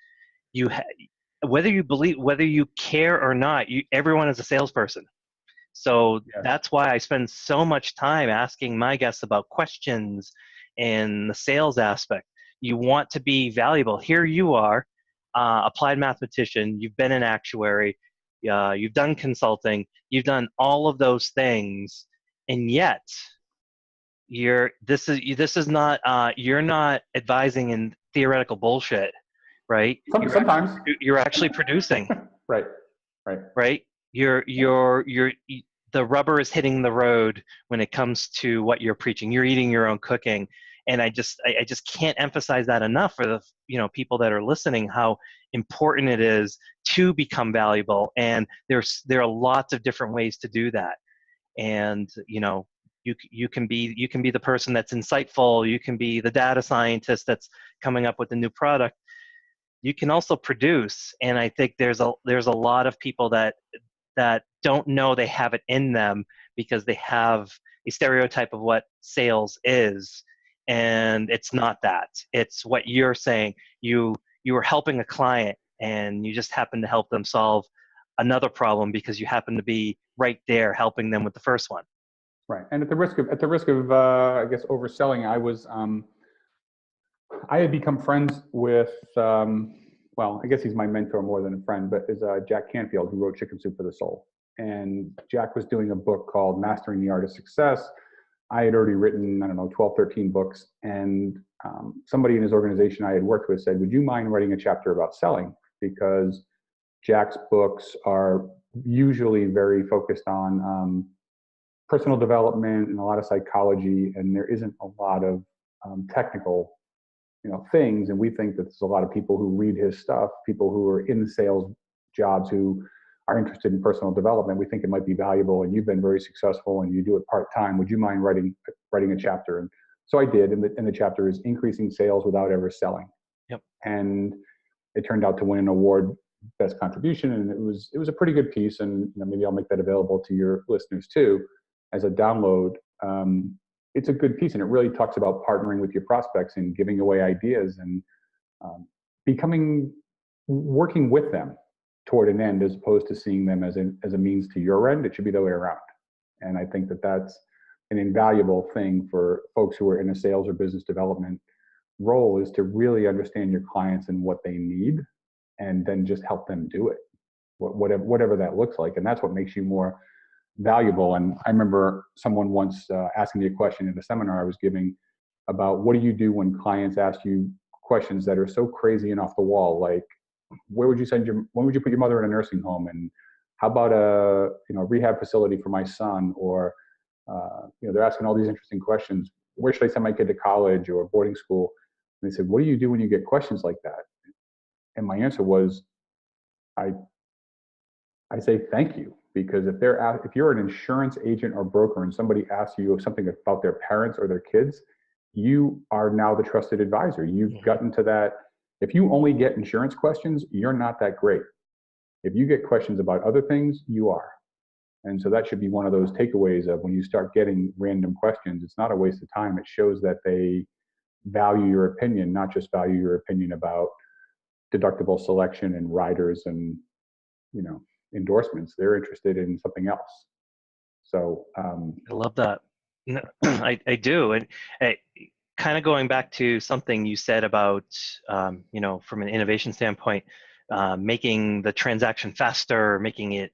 whether you care or not, everyone is a salesperson. So Yes. that's why I spend so much time asking my guests about questions and the sales aspect. You want to be valuable. Here you are, applied mathematician. You've been an actuary. You've done consulting. You've done all of those things, and yet this is not you're not advising in theoretical bullshit, right? Sometimes. You're actually producing. Right. Right. Right? The rubber is hitting the road when it comes to what you're preaching. You're eating your own cooking. And I just can't emphasize that enough for the people that are listening, how important it is to become valuable. And there are lots of different ways to do that. And you can be the person that's insightful. You can be the data scientist that's coming up with a new product. You can also produce, and I think there's a lot of people that don't know they have it in them because they have a stereotype of what sales is, and it's not that. It's what you're saying. You are helping a client, and you just happen to help them solve another problem because you happen to be right there helping them with the first one. Right, and at the risk of I guess overselling, I had become friends with, well, I guess he's my mentor more than a friend, but is Jack Canfield, who wrote Chicken Soup for the Soul. And Jack was doing a book called Mastering the Art of Success. I had already written, 12, 13 books. And somebody in his organization I had worked with said, would you mind writing a chapter about selling? Because Jack's books are usually very focused on personal development and a lot of psychology, and there isn't a lot of technical things. And we think that there's a lot of people who read his stuff, people who are in sales jobs who are interested in personal development. We think it might be valuable, and you've been very successful and you do it part-time. Would you mind writing a chapter? And so I did, and the chapter is Increasing Sales Without Ever Selling. Yep. And it turned out to win an award, Best Contribution, and it was a pretty good piece. And maybe I'll make that available to your listeners too as a download. It's a good piece, and it really talks about partnering with your prospects and giving away ideas and working with them toward an end, as opposed to seeing them as a means to your end. It should be the way around. And I think that that's an invaluable thing for folks who are in a sales or business development role, is to really understand your clients and what they need, and then just help them do it, whatever that looks like. And that's what makes you more valuable. And I remember someone once asking me a question in a seminar I was giving about, what do you do when clients ask you questions that are so crazy and off the wall, like, when would you put your mother in a nursing home, and how about a rehab facility for my son, or they're asking all these interesting questions. Where should I send my kid to college or boarding school? And they said, what do you do when you get questions like that? And my answer was, I say thank you. Because if you're an insurance agent or broker and somebody asks you something about their parents or their kids, you are now the trusted advisor. You've gotten to that. If you only get insurance questions, you're not that great. If you get questions about other things, you are. And so that should be one of those takeaways of when you start getting random questions, it's not a waste of time. It shows that they value your opinion, not just value your opinion about deductible selection and riders and, endorsements. They're interested in something else. So I love that. No, I do. And kind of going back to something you said about, from an innovation standpoint, making the transaction faster, making it,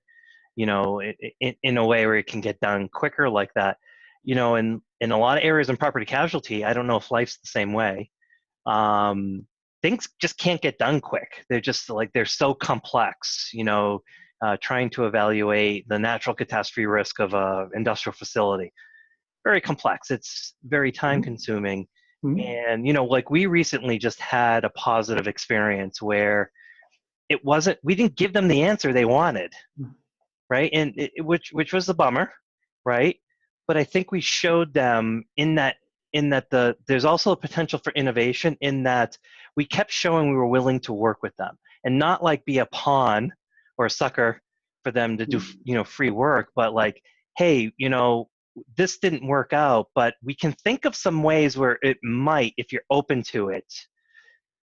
in a way where it can get done quicker like that. In a lot of areas in property casualty, I don't know if life's the same way. Things just can't get done quick. They're so complex, trying to evaluate the natural catastrophe risk of a industrial facility. Very complex. It's very time consuming. And, we recently just had a positive experience where we didn't give them the answer they wanted. Right. And which was a bummer. Right. But I think we showed them in that there's also a potential for innovation, in that we kept showing we were willing to work with them and not be a pawn or a sucker for them to do, free work, but hey, this didn't work out, but we can think of some ways where it might, if you're open to it.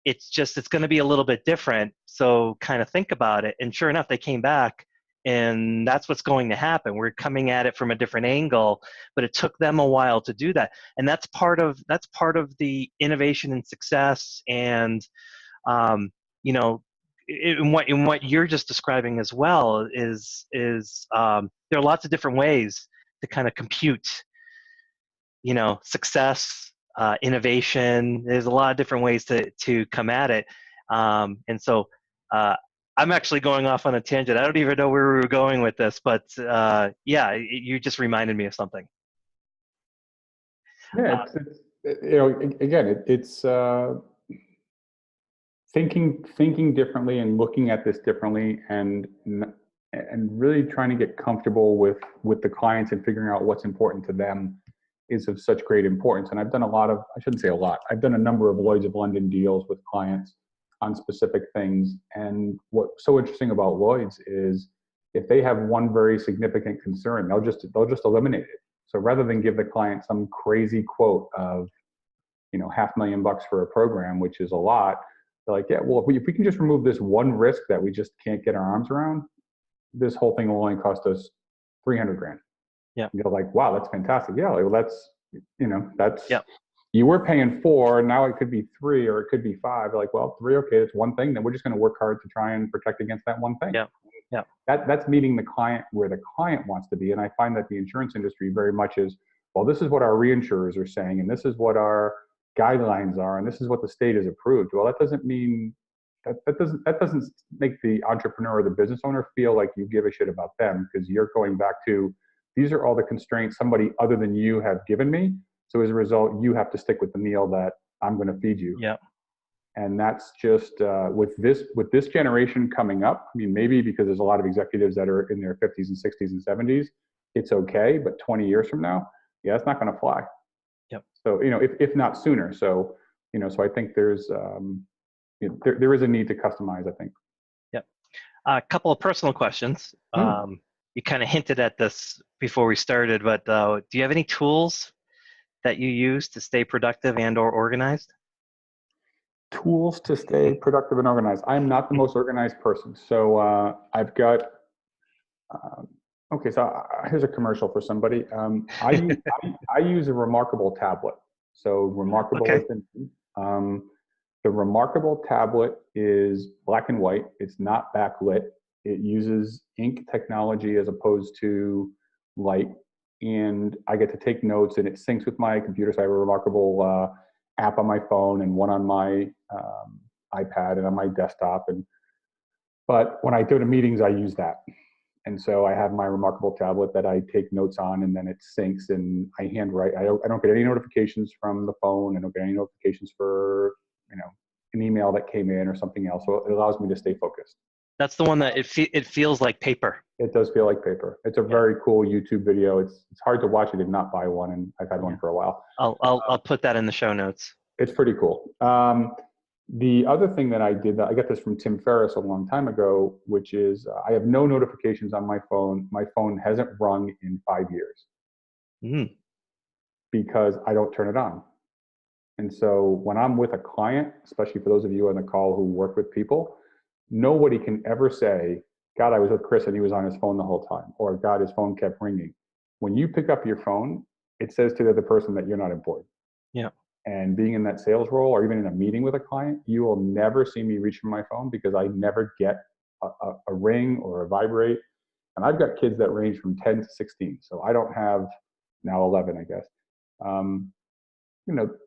It's going to be a little bit different. So kind of think about it. And sure enough, they came back, and that's what's going to happen. We're coming at it from a different angle, but it took them a while to do that. And that's part of the innovation and success. And, in what you're just describing as well is there are lots of different ways to kind of compute, success, innovation. There's a lot of different ways to come at it. And so I'm actually going off on a tangent. I don't even know where we were going with this, but you just reminded me of something. Yeah, again, it's thinking differently and looking at this differently, and really trying to get comfortable with the clients and figuring out what's important to them is of such great importance. And I've done I shouldn't say a lot, I've done a number of Lloyd's of London deals with clients on specific things. And what's so interesting about Lloyd's is if they have one very significant concern, they'll just eliminate it. So rather than give the client some crazy quote of, $500,000 for a program, which is a lot, they're like, yeah, well, if we can just remove this one risk that we just can't get our arms around, this whole thing will only cost us $300,000. Yeah. You're like, wow, that's fantastic. Yeah, well, that's Yeah. You were paying 4, now it could be 3 or it could be 5. You're like, well, 3, okay, it's one thing. Then we're just going to work hard to try and protect against that one thing. Yeah. Yeah. That's meeting the client where the client wants to be. And I find that the insurance industry very much is, well, this is what our reinsurers are saying, and this is what our guidelines are, and this is what the state has approved. Well, that doesn't mean that doesn't make the entrepreneur or the business owner feel like you give a shit about them, because you're going back to, these are all the constraints somebody other than you have given me. So as a result, you have to stick with the meal that I'm going to feed you. Yeah. And that's just with this generation coming up. I mean, maybe because there's a lot of executives that are in their 50s and 60s and 70s, it's okay. But 20 years from now, yeah, it's not going to fly. Yep. So if not sooner. So so I think there's there is a need to customize, I think. Yep. A couple of personal questions. You kind of hinted at this before we started, but do you have any tools that you use to stay productive and or organized? Tools to stay productive and organized. I'm not the most organized person. So I've got, okay, so here's a commercial for somebody. I use a Remarkable tablet. So Remarkable Okay. the Remarkable tablet is black and white. It's not backlit. It uses ink technology as opposed to light. And I get to take notes, and it syncs with my computer. So I have a Remarkable app on my phone and one on my iPad and on my desktop. But when I go to meetings, I use that. And so I have my Remarkable tablet that I take notes on, and then it syncs and I handwrite. I don't get any notifications from the phone. I don't get any notifications for, an email that came in or something else. So it allows me to stay focused. That's the one that it feels like paper. It does feel like paper. It's a very cool YouTube video. It's hard to watch it and not buy one, and I've had one for a while. I'll put that in the show notes. It's pretty cool. The other thing that I did, I got this from Tim Ferriss a long time ago, which is I have no notifications on my phone. My phone hasn't rung in 5 years because I don't turn it on. And so when I'm with a client, especially for those of you on the call who work with people, nobody can ever say, God, I was with Chris and he was on his phone the whole time, or God, his phone kept ringing. When you pick up your phone, it says to the other person that you're not important. Yeah. And being in that sales role or even in a meeting with a client, you will never see me reach for my phone because I never get a ring or a vibrate. And I've got kids that range from 10 to 16. So I don't have, now 11, I guess.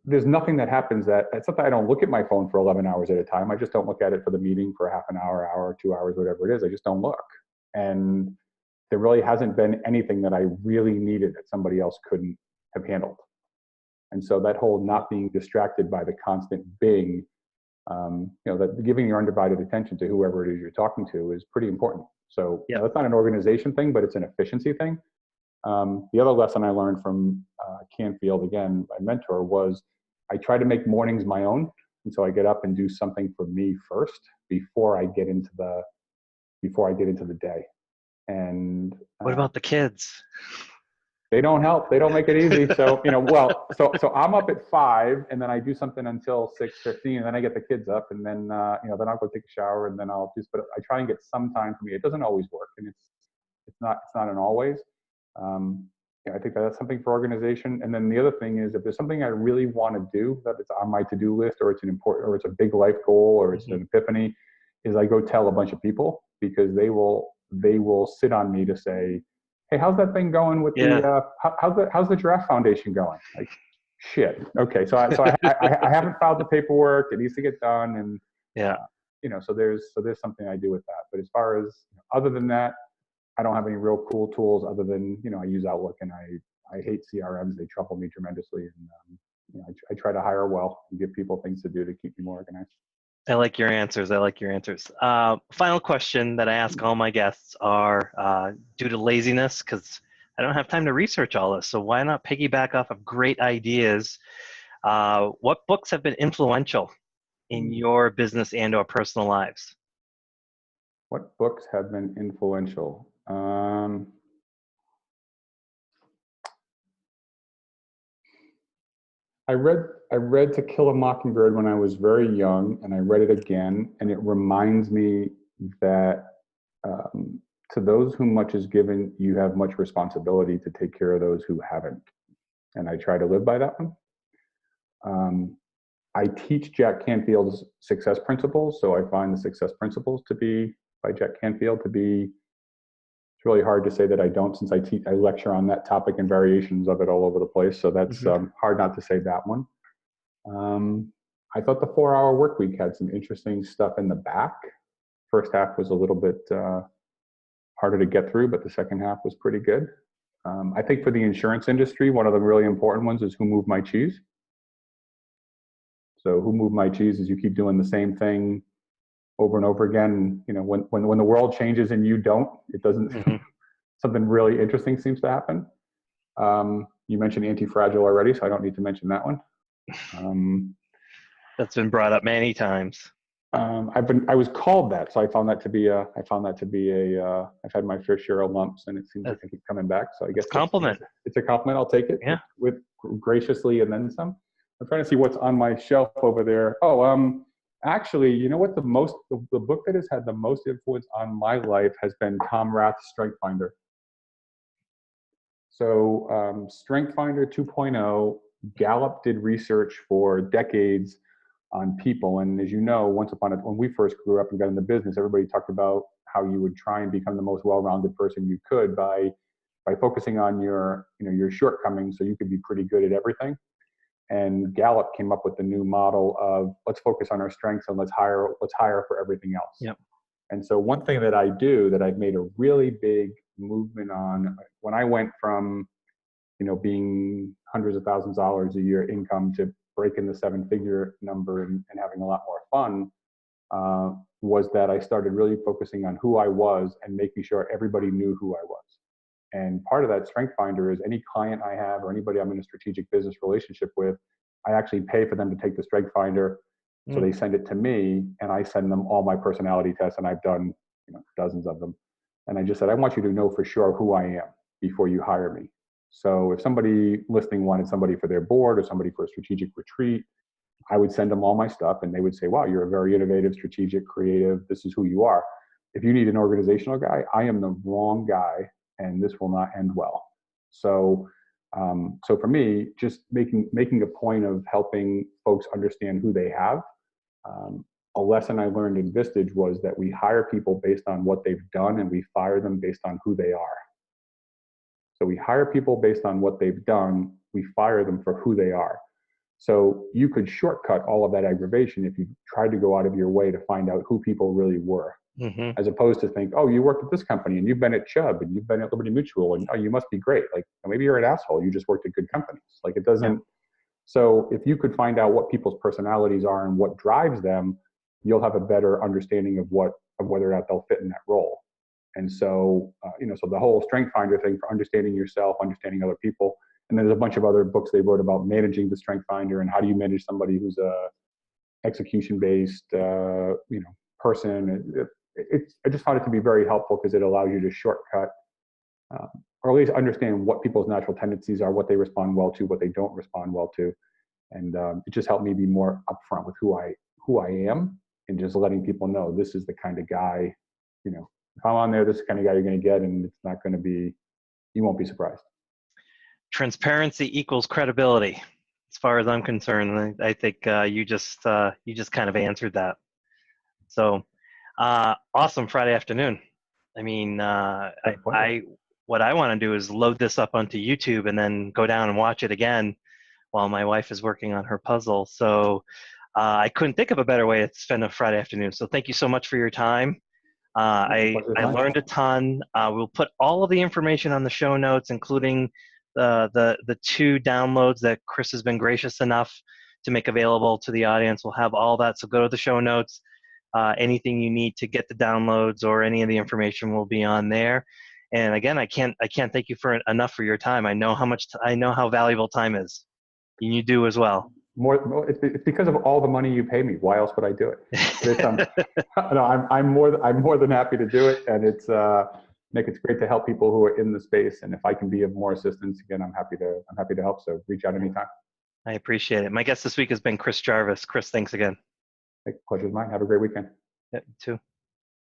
There's nothing that happens it's not that I don't look at my phone for 11 hours at a time. I just don't look at it for the meeting for half an hour, 2 hours, whatever it is. I just don't look. And there really hasn't been anything that I really needed that somebody else couldn't have handled. And so that whole not being distracted by the constant bing, that giving your undivided attention to whoever it is you're talking to is pretty important. So that's not an organization thing, but it's an efficiency thing. The other lesson I learned from Canfield, again, my mentor, was I try to make mornings my own. And so I get up and do something for me first before I get into the day. And what about the kids? They don't help. They don't make it easy. So, so I'm up at 5 and then I do something until 6:15 and then I get the kids up and then, then I'll go take a shower and then I'll but I try and get some time for me. It doesn't always work and it's not an always. I think that's something for organization. And then the other thing is if there's something I really want to do that it's on my to-do list or it's a big life goal or it's an epiphany is I go tell a bunch of people because they will sit on me to say, hey, how's that thing going with the how's the Giraffe Foundation going? Like, shit. Okay, so I haven't filed the paperwork. It needs to get done, and so there's something I do with that. But as far as other than that, I don't have any real cool tools other than I use Outlook, and I hate CRMs. They trouble me tremendously, and I try to hire well and give people things to do to keep me more organized. I like your answers. Final question that I ask all my guests are due to laziness, because I don't have time to research all this. So why not piggyback off of great ideas? What books have been influential in your business and or personal lives? What books have been influential? I read To Kill a Mockingbird when I was very young, and I read it again, and it reminds me that to those whom much is given, you have much responsibility to take care of those who haven't. And I try to live by that one. I teach Jack Canfield's success principles, so I find the success principles by Jack Canfield to be. It's really hard to say that I don't, since I lecture on that topic and variations of it all over the place. So that's hard not to say that one. I thought the 4-Hour Workweek had some interesting stuff in the back. First half was a little bit harder to get through, but the second half was pretty good. I think for the insurance industry, one of the really important ones is Who Moved My Cheese? So Who Moved My Cheese is you keep doing the same thing over and over again. When the world changes and you don't, it doesn't. Something really interesting seems to happen. You mentioned Anti-Fragile already, so I don't need to mention that one. That's been brought up many times. I was called that, so I found that to be I've had my fair share of lumps, and it seems like I keep coming back. So I guess it's a compliment. It's a compliment. I'll take it with graciously and then some. I'm trying to see what's on my shelf over there. Actually, you know what? The book that has had the most influence on my life has been Tom Rath's Strength Finder. So Strength Finder 2.0, Gallup did research for decades on people. And as you know, when we first grew up and got in the business, everybody talked about how you would try and become the most well-rounded person you could by focusing on your shortcomings so you could be pretty good at everything. And Gallup came up with the new model of let's focus on our strengths and let's hire for everything else. Yep. And so one thing that I do that I've made a really big movement on, when I went from, being hundreds of thousands of dollars a year income to breaking the 7-figure number and having a lot more fun, was that I started really focusing on who I was and making sure everybody knew who I was. And part of that Strength Finder is any client I have or anybody I'm in a strategic business relationship with, I actually pay for them to take the Strength Finder. So they send it to me and I send them all my personality tests, and I've done dozens of them. And I just said, I want you to know for sure who I am before you hire me. So if somebody listening wanted somebody for their board or somebody for a strategic retreat, I would send them all my stuff and they would say, wow, you're a very innovative, strategic, creative. This is who you are. If you need an organizational guy, I am the wrong guy, and this will not end well. So for me, just making a point of helping folks understand who they have. A lesson I learned in Vistage was that we hire people based on what they've done and we fire them based on who they are. So we hire people based on what they've done, we fire them for who they are. So you could shortcut all of that aggravation if you tried to go out of your way to find out who people really were. As opposed to think, oh, you worked at this company and you've been at Chubb and you've been at Liberty Mutual and oh, you must be great. Like maybe you're an asshole. You just worked at good companies. Like it doesn't. So if you could find out what people's personalities are and what drives them, you'll have a better understanding of whether or not they'll fit in that role. And so, so the whole Strength Finder thing for understanding yourself, understanding other people. And then there's a bunch of other books they wrote about managing the Strength Finder and how do you manage somebody who's a execution-based, person. I just found it to be very helpful because it allows you to shortcut or at least understand what people's natural tendencies are, what they respond well to, what they don't respond well to. And it just helped me be more upfront with who I am, and just letting people know this is the kind of guy, if I'm on there, this is the kind of guy you're going to get, and it's not going to be, you won't be surprised. Transparency equals credibility, as far as I'm concerned. I think you just kind of answered that. So awesome Friday afternoon. I mean, what I want to do is load this up onto YouTube and then go down and watch it again while my wife is working on her puzzle. So I couldn't think of a better way to spend a Friday afternoon. So thank you so much for your time. I learned a ton. We'll put all of the information on the show notes, including the 2 downloads that Chris has been gracious enough to make available to the audience. We'll have all that. So go to the show notes. Anything you need to get the downloads or any of the information will be on there. And again, I can't thank you enough for your time. I know how valuable time is. And you do as well. It's because of all the money you pay me. Why else would I do it? No, I'm more than happy to do it, and Nick, it's great to help people who are in the space. And if I can be of more assistance, again, I'm happy to help. So reach out anytime. I appreciate it. My guest this week has been Chris Jarvis. Chris, thanks again. Pleasure's mine. Have a great weekend. Yeah, you too.